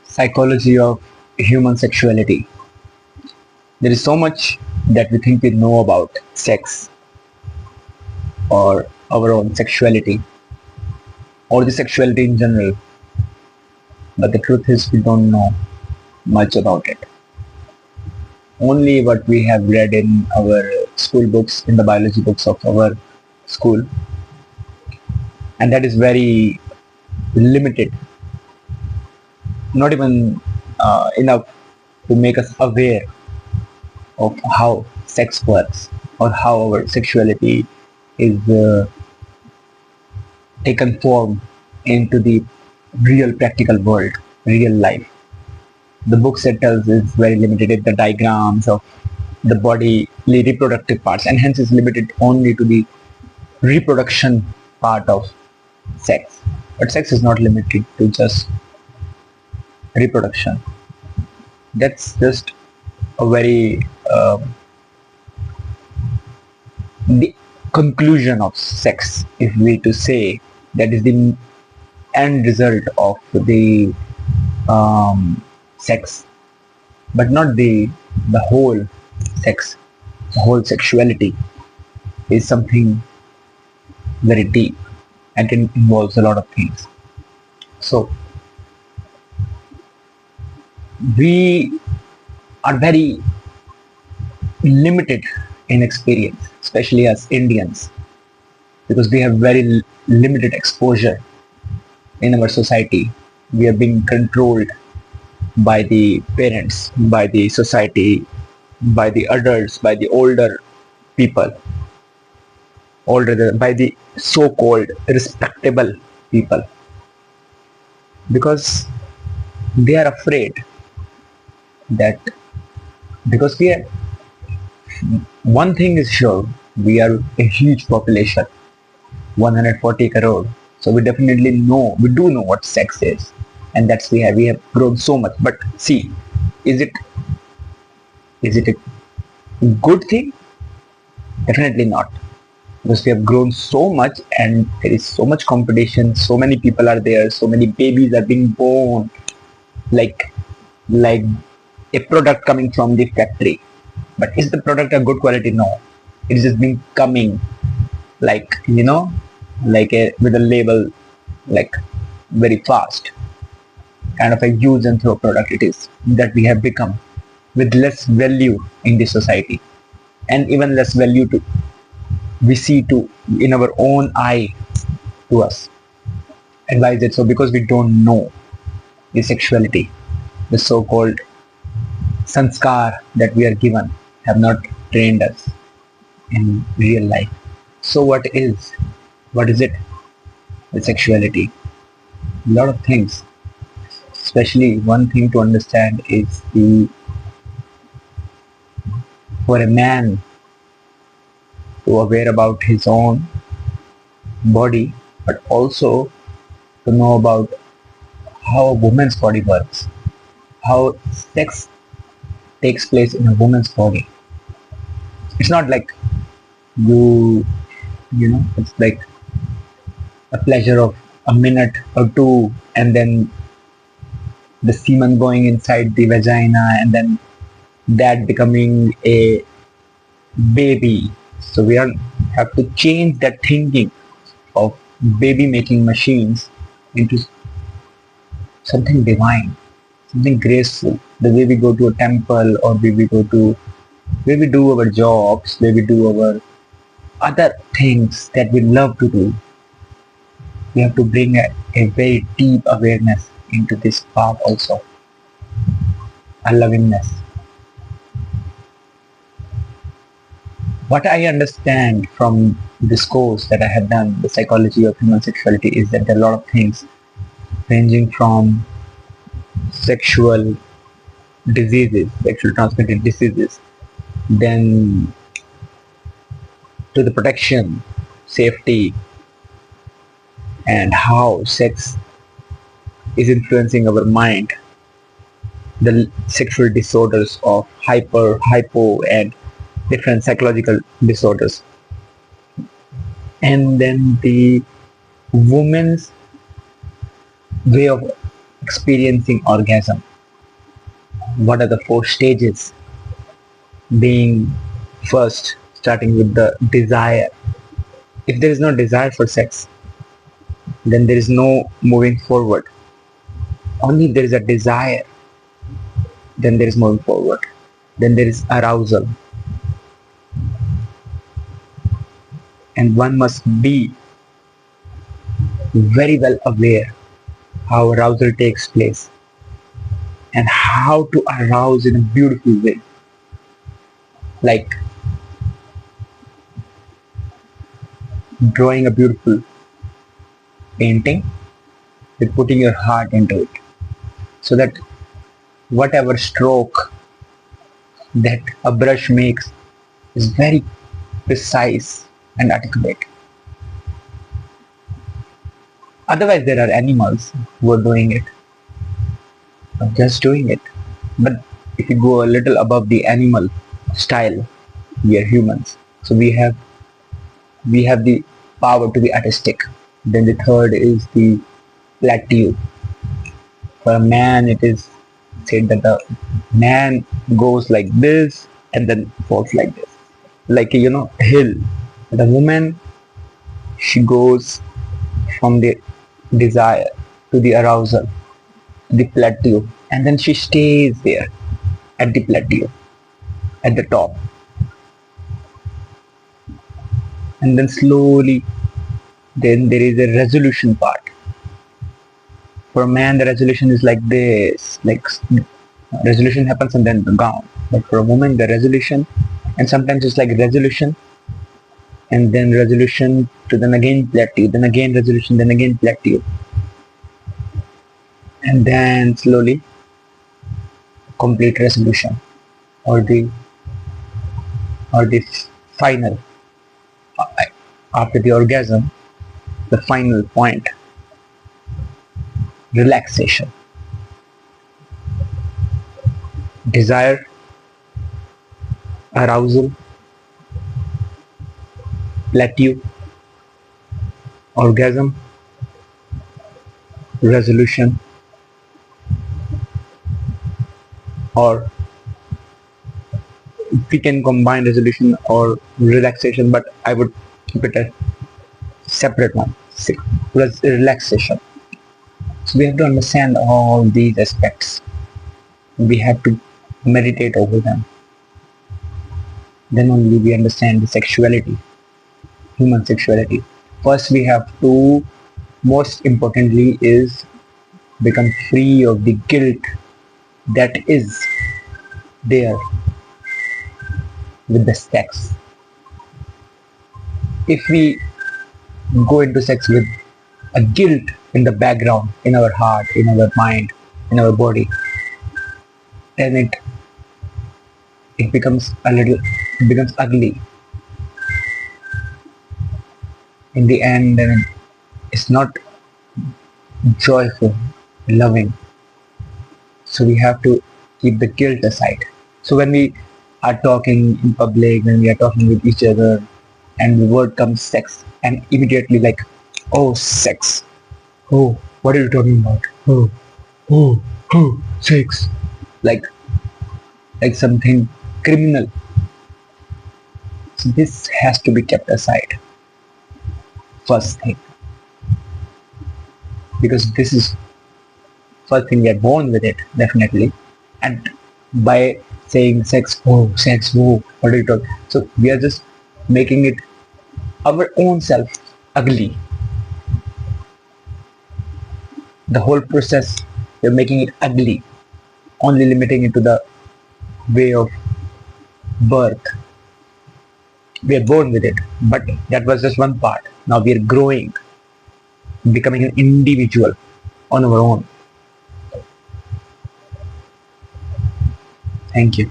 Psychology of human sexuality. There is so much that we think we know about sex or our own sexuality or the sexuality in general, but the truth is we don't know much about it. Only what we have read in our school books, in the biology books of our school, and that is very limited, not even enough to make us aware of how sex works or how our sexuality is taken form into the real practical world, real life. The book set tells is very limited in the diagrams of the body reproductive parts, and hence is limited only to the reproduction part of sex. But sex is not limited to just reproduction. That's just a very the conclusion of sex, if we to say that is the end result of the sex, but not the whole sex. The whole sexuality is something very deep and it involves a lot of things. So we are very limited in experience, especially as Indians, because we have very limited exposure in our society. We are being controlled by the parents, by the society, by the adults, by the older people, by the so-called respectable people, because they are afraid that because we are one thing is sure, we are a huge population, 140 crore. So we definitely know, we do know what sex is, and that's we have grown so much. But see, is it a good thing? Definitely not, because we have grown so much, and there is so much competition. So many people are there. So many babies are being born, like a product coming from the factory. But is the product a good quality? No, it is just been coming like with a label, like very fast, kind of a use and throw product it is that we have become, with less value in the society, and even less value to we see to in our own eye to us. And why is it so? Because we don't know the sexuality, the so-called sanskar that we are given have not trained us in real life. So what is it with sexuality? A lot of things. Especially one thing to understand is for a man to aware about his own body, but also to know about how a woman's body works, how sex takes place in a woman's body. It's not like it's like a pleasure of a minute or two, and then the semen going inside the vagina, and then that becoming a baby. So we have to change that thinking of baby making machines into something divine, something graceful. The way we go to a temple, or where we do our jobs, where we do our other things that we love to do. We have to bring a very deep awareness into this path also, a lovingness. What I understand from this course that I have done, the psychology of human sexuality, is that there are a lot of things ranging from sexual diseases, sexual transmitted diseases, then to the protection, safety, and how sex is influencing our mind, the sexual disorders of hypo, and different psychological disorders, and then the woman's way of experiencing orgasm. What are the four stages? Being first, starting with the desire. If there is no desire for sex, then there is no moving forward. Only if there is a desire, then there is moving forward. Then there is arousal. And one must be very well aware how arousal takes place and how to arouse in a beautiful way. Like drawing a beautiful painting with putting your heart into it. So that whatever stroke that a brush makes is very precise and articulate. Otherwise, there are animals who are doing it, or just doing it. But if you go a little above the animal style, we are humans. So we have the power to be artistic. Then the third is the plateau. For a man, it is said that the man goes like this and then falls like this, like a hill. The woman, she goes from the desire to the arousal, the plateau, and then she stays there at the plateau, at the top, and then slowly, then there is a resolution part. For a man, the resolution is like this, like resolution happens and then gone. But for a woman, the resolution, and sometimes it's like resolution, and then resolution to then again plateau, then again resolution, then again plateau, and then slowly complete resolution, or the final, after the orgasm, the final point, relaxation. Desire, arousal, plateau, orgasm, resolution, or we can combine resolution or relaxation, but I would keep it a separate one. Relaxation. So we have to understand all these aspects. We have to meditate over them. Then only we understand the sexuality, human sexuality. First we have to, most importantly, is become free of the guilt that is there with the sex. If we go into sex with a guilt in the background, in our heart, in our mind, in our body, then it becomes ugly. In the end, then it's not joyful, loving. So we have to keep the guilt aside. So when we are talking in public, when we are talking with each other, and the word comes sex, and immediately like, oh, sex. Oh, what are you talking about? Oh, sex. Like something criminal. So this has to be kept aside. First thing. Because this is first thing, we are born with it, definitely. And by saying sex, oh, what are you talking? So we are just making it our own self ugly. The whole process, we're making it ugly, only limiting it to the way of birth. We are born with it, but that was just one part. Now we are growing, becoming an individual on our own. Thank you.